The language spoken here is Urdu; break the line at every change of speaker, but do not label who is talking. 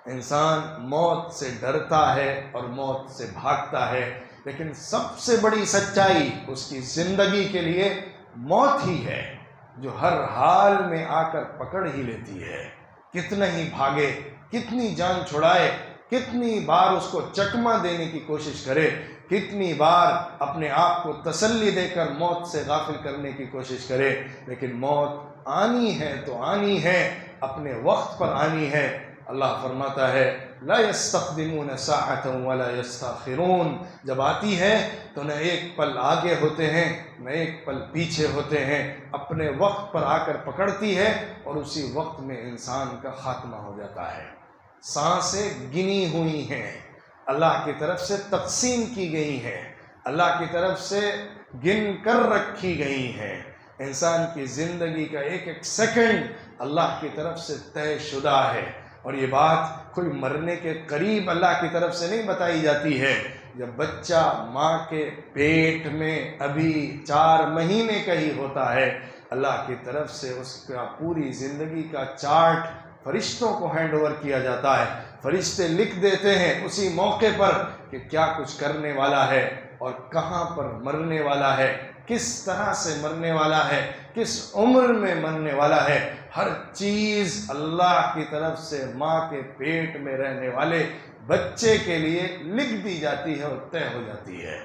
انسان موت سے ڈرتا ہے اور موت سے بھاگتا ہے، لیکن سب سے بڑی سچائی اس کی زندگی کے لیے موت ہی ہے، جو ہر حال میں آ کر پکڑ ہی لیتی ہے۔ کتنا ہی بھاگے، کتنی جان چھڑائے، کتنی بار اس کو چکمہ دینے کی کوشش کرے، کتنی بار اپنے آپ کو تسلی دے کر موت سے غافل کرنے کی کوشش کرے، لیکن موت آنی ہے تو آنی ہے، اپنے وقت پر آنی ہے۔ اللہ فرماتا ہے لا يستقدمون ساعة ولا يستاخرون، جب آتی ہے تو نہ ایک پل آگے ہوتے ہیں نہ ایک پل پیچھے ہوتے ہیں، اپنے وقت پر آ کر پکڑتی ہے اور اسی وقت میں انسان کا خاتمہ ہو جاتا ہے۔ سانسیں گنی ہوئی ہیں، اللہ کی طرف سے تقسیم کی گئی ہیں، اللہ کی طرف سے گن کر رکھی گئی ہیں۔ انسان کی زندگی کا ایک ایک سیکنڈ اللہ کی طرف سے طے شدہ ہے، اور یہ بات کوئی مرنے کے قریب اللہ کی طرف سے نہیں بتائی جاتی ہے۔ جب بچہ ماں کے پیٹ میں ابھی 4 مہینے کا ہی ہوتا ہے، اللہ کی طرف سے اس کا پوری زندگی کا چارٹ فرشتوں کو ہینڈ اوور کیا جاتا ہے۔ فرشتے لکھ دیتے ہیں اسی موقع پر کہ کیا کچھ کرنے والا ہے اور کہاں پر مرنے والا ہے، کس طرح سے مرنے والا ہے، کس عمر میں مرنے والا ہے۔ ہر چیز اللہ کی طرف سے ماں کے پیٹ میں رہنے والے بچے کے لیے لکھ دی جاتی ہے اور طے ہو جاتی ہے۔